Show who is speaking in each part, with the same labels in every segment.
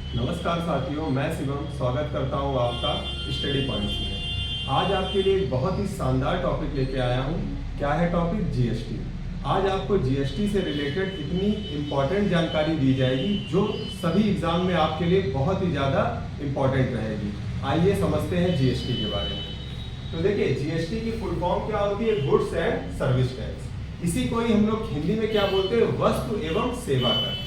Speaker 1: नमस्कार साथियों, मैं शिवम स्वागत करता हूं आपका स्टडी पॉइंट्स में। आज आपके लिए एक बहुत ही शानदार टॉपिक लेके आया हूं। क्या है टॉपिक? जीएसटी। आज आपको जीएसटी से रिलेटेड इतनी इम्पॉर्टेंट जानकारी दी जाएगी जो सभी एग्जाम में आपके लिए बहुत ही ज़्यादा इम्पॉर्टेंट रहेगी। आइए समझते हैं जीएसटी के बारे में। तो देखिए, जीएसटी की फुल फॉर्म क्या होती है? Goods and service tax. इसी को ही हम लोग हिंदी में क्या बोलते हैं? वस्तु एवं सेवा कर।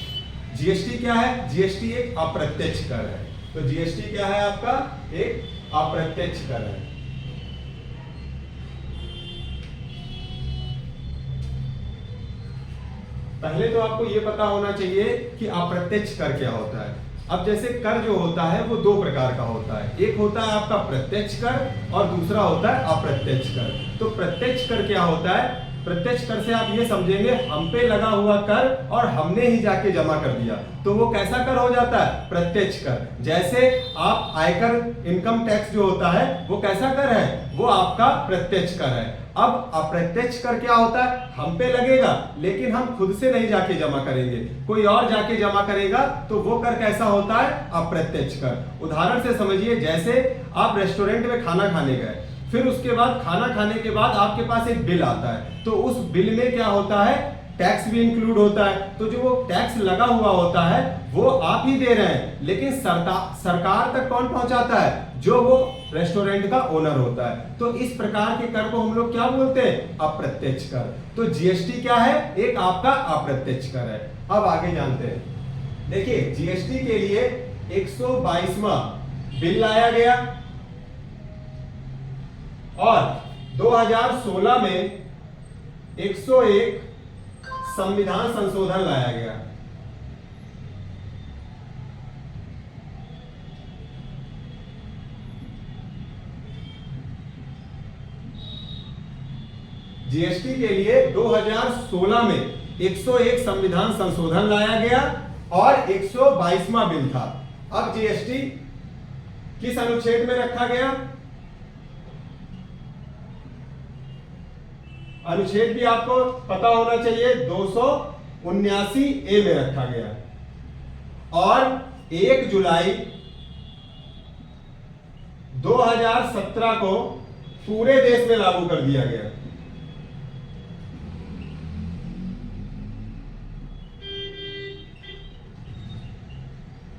Speaker 1: जीएसटी क्या है? जीएसटी एक अप्रत्यक्ष कर है। तो जीएसटी क्या है? आपका एक अप्रत्यक्ष कर है। पहले तो आपको यह पता होना चाहिए कि अप्रत्यक्ष कर क्या होता है। अब जैसे कर जो होता है वो दो प्रकार का होता है। एक होता है आपका प्रत्यक्ष कर और दूसरा होता है अप्रत्यक्ष कर। तो प्रत्यक्ष कर क्या होता है? प्रत्यक्ष कर से आप ये समझेंगे हम पे लगा हुआ कर और हमने ही जाके जमा कर दिया, तो वो कैसा कर हो जाता है? प्रत्यक्ष कर। जैसे आप आयकर इनकम टैक्स जो होता है वो कैसा कर है? वो आपका प्रत्यक्ष कर है। अब अप्रत्यक्ष कर क्या होता है? हम पे लगेगा लेकिन हम खुद से नहीं जाके जमा करेंगे, कोई और जाके जमा करेगा, तो वो कर कैसा होता है? अप्रत्यक्ष कर। उदाहरण से समझिए, जैसे आप रेस्टोरेंट में खाना खाने गए, फिर उसके बाद खाना खाने के बाद आपके पास एक बिल आता है, तो उस बिल में क्या होता है? टैक्स भी इंक्लूड होता है। तो जो वो टैक्स लगा हुआ होता है वो आप ही दे रहे हैं, लेकिन सरकार तक कौन पहुंचाता है? जो वो रेस्टोरेंट का ओनर होता है। तो इस प्रकार के कर को हम लोग क्या बोलते हैं? अप्रत्यक्ष कर। तो जीएसटी क्या है? एक आपका अप्रत्यक्ष कर है। अब आगे जानते हैं। देखिए, जीएसटी के लिए 122वां बिल लाया गया और 2016 में 101 संविधान संशोधन लाया गया। जीएसटी के लिए 2016 में 101 संविधान संशोधन लाया गया और 122वां बिल था। अब जीएसटी किस अनुच्छेद में रखा गया? अनुच्छेद भी आपको पता होना चाहिए, 279A में रखा गया और 1 जुलाई 2017 को पूरे देश में लागू कर दिया गया।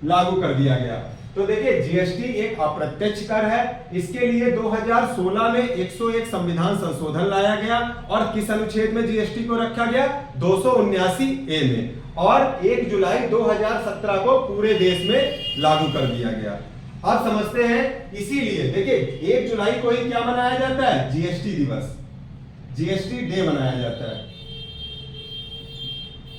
Speaker 1: लागू कर दिया गया। तो देखिए, जीएसटी एक अप्रत्यक्ष कर है। इसके लिए 2016 में 101 संविधान संशोधन लाया गया और किस अनुच्छेद में जीएसटी को रखा गया? 279A में, और 1 जुलाई 2017 को पूरे देश में लागू कर दिया गया। अब समझते हैं, इसीलिए देखिए 1 जुलाई को ही क्या मनाया जाता है? जीएसटी दिवस, जीएसटी डे मनाया जाता है।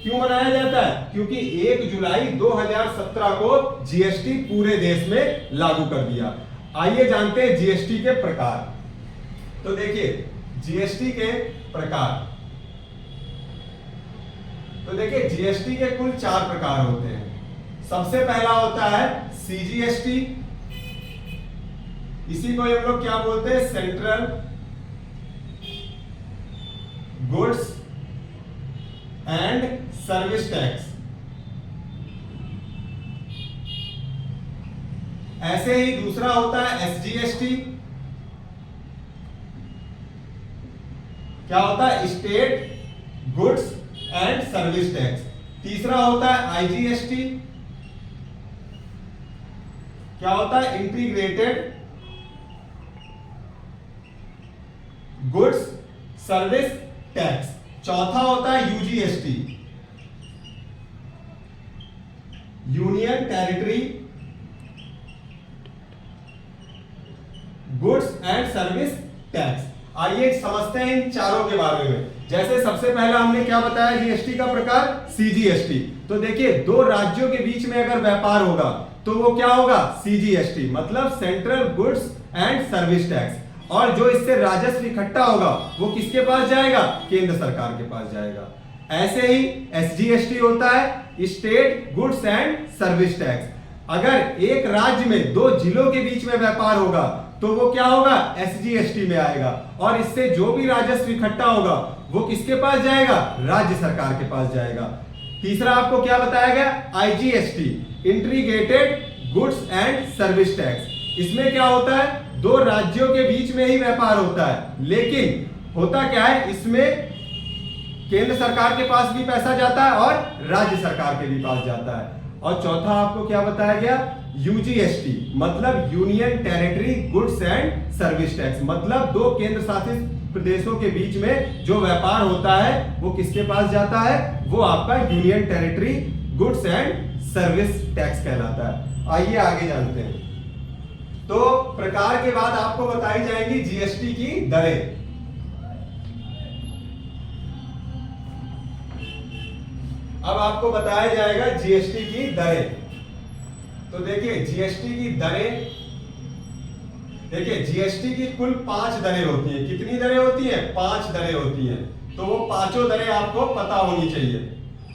Speaker 1: क्यों मनाया जाता है? क्योंकि 1 जुलाई 2017 को जीएसटी पूरे देश में लागू कर दिया। आइए जानते हैं जीएसटी के प्रकार। तो देखिए, जीएसटी के प्रकार, तो देखिए जीएसटी के कुल 4 प्रकार होते हैं। सबसे पहला होता है सीजीएसटी। इसी को हम लोग क्या बोलते हैं? Central goods and service tax. ऐसे ही दूसरा होता है एसजीएसटी। क्या होता है? State goods and service tax. तीसरा होता है आईजीएसटी। क्या होता है? Integrated goods service tax. चौथा होता है यूजीएसटी, union territory goods and service tax. आइए समझते हैं इन चारों के बारे में। जैसे सबसे पहला हमने क्या बताया जीएसटी का प्रकार? सीजीएसटी। तो देखिए, 2 राज्यों के बीच में अगर व्यापार होगा तो वो क्या होगा? सीजीएसटी, मतलब central goods and service tax. और जो इससे राजस्व इकट्ठा होगा वो किसके पास जाएगा? केंद्र सरकार के पास जाएगा। ऐसे ही एसजीएसटी होता है, state goods and service tax. अगर एक राज्य में 2 जिलों के बीच में व्यापार होगा तो वो क्या होगा? एसजीएसटी में आएगा। और इससे जो भी राजस्व इकट्ठा होगा वो किसके पास जाएगा? राज्य सरकार के पास जाएगा। तीसरा आपको क्या बताया गया? IGST, integrated goods and service tax. इसमें क्या होता है, दो राज्यों के बीच में ही व्यापार होता है, लेकिन होता क्या है, इसमें केंद्र सरकार के पास भी पैसा जाता है और राज्य सरकार के भी पास जाता है। और चौथा आपको क्या बताया गया, यूजीएसटी मतलब union territory goods and service tax, मतलब दो केंद्र शासित प्रदेशों के बीच में जो व्यापार होता है वो किसके पास जाता है, वो आपका union territory goods and service tax कहलाता है। आइए आगे जानते हैं। तो प्रकार के बाद आपको बताई जाएंगी जीएसटी की दरें। अब आपको बताया जाएगा जीएसटी की दरें। तो देखिए जीएसटी की दरें, देखिए जीएसटी की कुल 5 दरें होती हैं। कितनी दरें होती हैं, 5 दरें होती हैं। तो वो पांचों दरें आपको पता होनी चाहिए।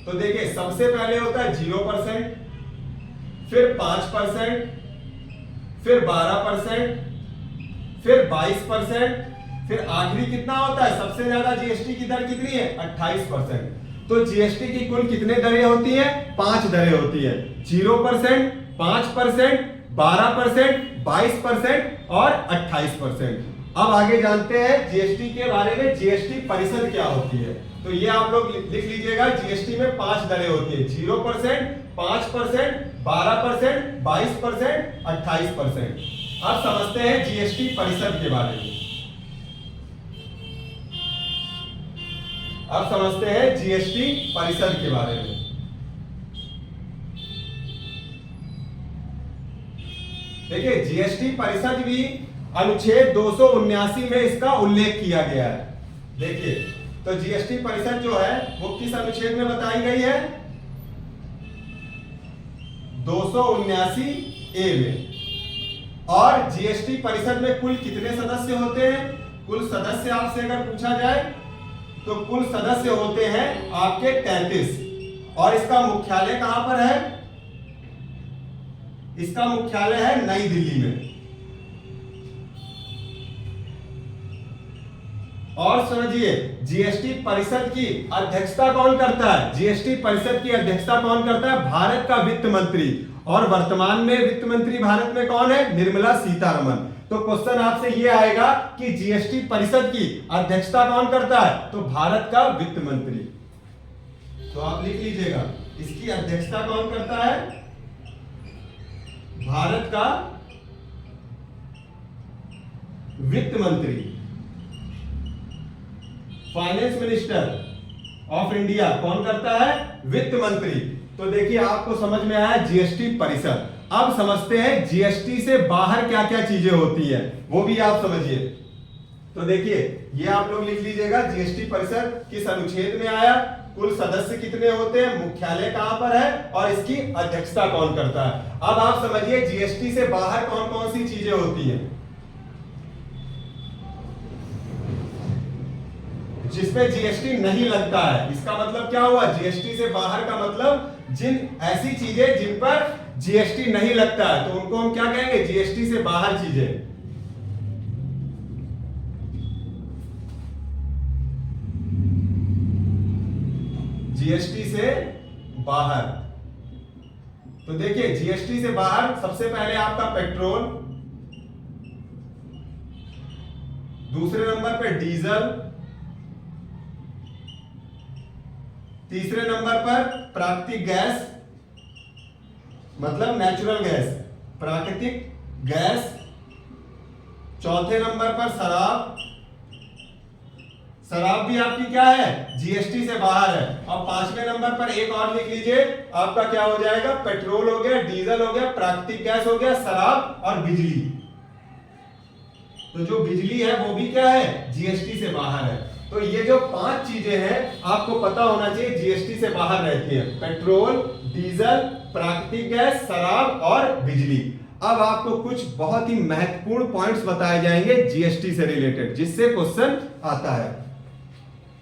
Speaker 1: तो देखिए सबसे पहले होता है 0%, फिर 5%, फिर 12%, फिर 22%, फिर आखिरी कितना होता है, सबसे ज्यादा जीएसटी की दर कितनी है, 28%। तो जीएसटी की कुल कितने दरें होती हैं, 5 दरें होती है। 0%, 5%, 12%, 22% और 28%। अब आगे जानते हैं जीएसटी के बारे में, जीएसटी परिषद क्या होती है। तो ये आप लोग लिख लीजिएगा, जीएसटी में 5 दरें होती है, 0%, 5%, 12%, 22%, 28%। अब समझते हैं जीएसटी परिषद के बारे में। अब समझते हैं जीएसटी परिषद के बारे में। देखिए जीएसटी परिषद भी अनुच्छेद 279 में इसका उल्लेख किया गया है। देखिए तो जीएसटी परिषद जो है वो किस अनुच्छेद में बताई गई है, 279A में। और जीएसटी परिषद में कुल कितने सदस्य होते हैं, कुल सदस्य आपसे अगर पूछा जाए तो कुल सदस्य होते हैं आपके 33। और इसका मुख्यालय कहां पर है, इसका मुख्यालय है नई दिल्ली में। और समझिए जीएसटी परिषद की अध्यक्षता कौन करता है, जीएसटी परिषद की अध्यक्षता कौन करता है, भारत का वित्त मंत्री। और वर्तमान में वित्त मंत्री भारत में कौन है, निर्मला सीतारमण। तो क्वेश्चन आपसे ये आएगा कि जीएसटी परिषद की अध्यक्षता कौन करता है, तो भारत का वित्त मंत्री। तो आप लिख लीजिएगा, इसकी अध्यक्षता कौन करता है, भारत का वित्त मंत्री, फाइनेंस मिनिस्टर ऑफ इंडिया कौन करता है, वित्त मंत्री। तो देखिए आपको समझ में आया जीएसटी परिषद। अब समझते हैं जीएसटी से बाहर क्या क्या चीजें होती है, वो भी आप समझिए। तो देखिए ये आप लोग लिख लीजिएगा, जीएसटी परिषद किस अनुच्छेद में आया, कुल सदस्य कितने होते हैं, मुख्यालय कहां पर है और इसकी अध्यक्षता कौन करता है। अब आप समझिए जीएसटी से बाहर कौन कौन सी चीजें होती हैं, जिसमें जीएसटी नहीं लगता है। इसका मतलब क्या हुआ, जीएसटी से बाहर का मतलब जिन ऐसी चीजें जिन पर जीएसटी नहीं लगता है, तो उनको हम क्या कहेंगे, जीएसटी से बाहर चीजें। जीएसटी से बाहर। तो देखिए जीएसटी से बाहर सबसे पहले आपका पेट्रोल, दूसरे नंबर पे डीजल, तीसरे नंबर पर प्राकृतिक गैस मतलब नेचुरल गैस, प्राकृतिक गैस, चौथे नंबर पर शराब, शराब भी आपकी क्या है, जीएसटी से बाहर है। और पांचवें नंबर पर एक और लिख लीजिए, आपका क्या हो जाएगा, पेट्रोल हो गया, डीजल हो गया, प्राकृतिक गैस हो गया, शराब और बिजली। तो जो बिजली है वो भी क्या है, जीएसटी से बाहर है। तो ये जो 5 चीजें हैं आपको पता होना चाहिए जीएसटी से बाहर रहती हैं, पेट्रोल, डीजल, प्राकृतिक गैस, शराब और बिजली। अब आपको कुछ बहुत ही महत्वपूर्ण पॉइंट्स बताए जाएंगे जीएसटी से रिलेटेड, जिससे क्वेश्चन आता है,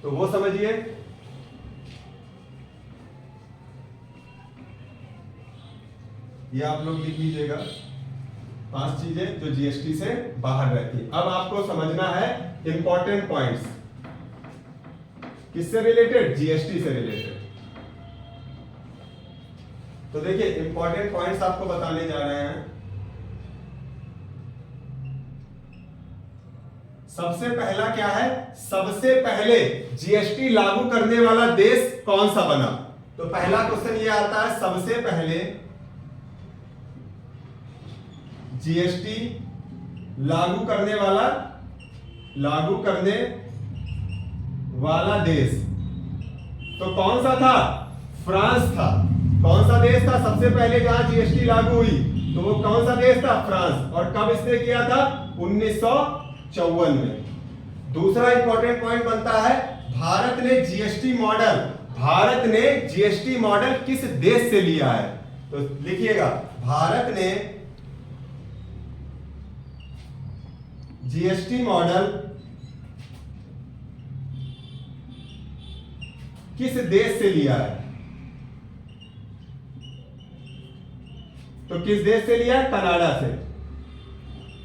Speaker 1: तो वो समझिए। ये आप लोग लिख लीजिएगा, 5 चीजें जो जीएसटी से बाहर रहती है। अब आपको समझना है इंपॉर्टेंट पॉइंट्स, किससे रिलेटेड, जीएसटी से रिलेटेड। तो देखिए इंपॉर्टेंट पॉइंट्स आपको बताने जा रहे हैं। सबसे पहला क्या है, सबसे पहले जीएसटी लागू करने वाला देश कौन सा बना। तो पहला क्वेश्चन ये आता है, सबसे पहले जीएसटी लागू करने वाला देश तो कौन सा था, फ्रांस था। कौन सा देश था सबसे पहले जहां जीएसटी लागू हुई, तो वो कौन सा देश था, फ्रांस। और कब इसने किया था, 1954 में। दूसरा इंपॉर्टेंट पॉइंट बनता है, भारत ने जीएसटी मॉडल किस देश से लिया है। तो लिखिएगा, भारत ने जीएसटी मॉडल किस देश से लिया है। तो किस देश से लिया है, कनाडा से।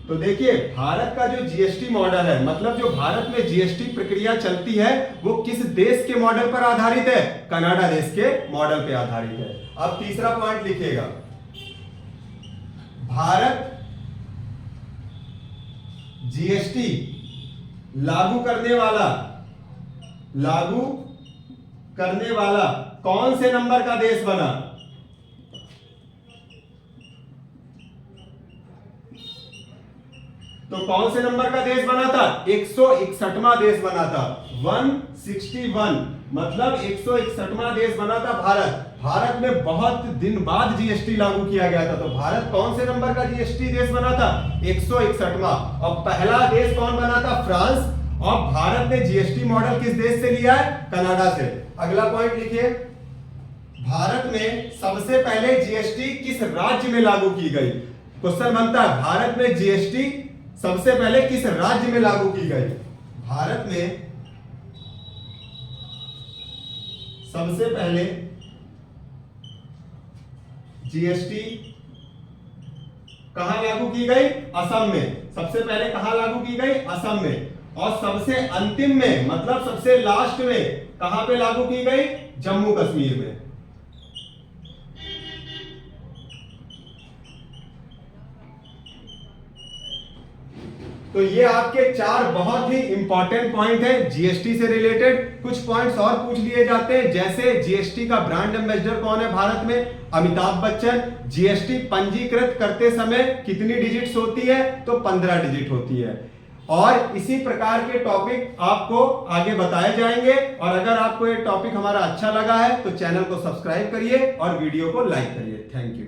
Speaker 1: तो देखिए भारत का जो जीएसटी मॉडल है, मतलब जो भारत में जीएसटी प्रक्रिया चलती है, वो किस देश के मॉडल पर आधारित है, कनाडा देश के मॉडल पर आधारित है। अब तीसरा पॉइंट लिखिएगा, भारत जीएसटी लागू करने वाला कौन से नंबर का देश बना। तो कौन से नंबर का देश बना था, 161वां देश बना था। 161 मतलब 161वां देश बना था भारत में बहुत दिन बाद जीएसटी लागू किया गया था। तो भारत कौन से नंबर का जीएसटी देश बना था, 161वां। और पहला देश कौन बना था, फ्रांस। और भारत ने जीएसटी मॉडल किस देश से लिया है, कनाडा से। अगला पॉइंट लिखिए, भारत में सबसे पहले जीएसटी किस राज्य में लागू की गई। क्वेश्चन बनता है, भारत में जीएसटी सबसे पहले किस राज्य में लागू की गई। भारत में सबसे पहले जीएसटी कहां लागू की गई, असम में। सबसे पहले कहां लागू की गई, असम में। और सबसे अंतिम में मतलब सबसे लास्ट में कहां पे लागू की गई, जम्मू कश्मीर में। तो ये आपके 4 बहुत ही इंपॉर्टेंट पॉइंट है जीएसटी से रिलेटेड। कुछ पॉइंट्स और पूछ लिए जाते हैं, जैसे जीएसटी का ब्रांड एम्बेसडर कौन है भारत में, अमिताभ बच्चन। जीएसटी पंजीकृत करते समय कितनी डिजिट्स होती है, तो 15 डिजिट होती है। और इसी प्रकार के टॉपिक आपको आगे बताए जाएंगे। और अगर आपको ये टॉपिक हमारा अच्छा लगा है तो चैनल को सब्सक्राइब करिए और वीडियो को लाइक करिए। Thank you.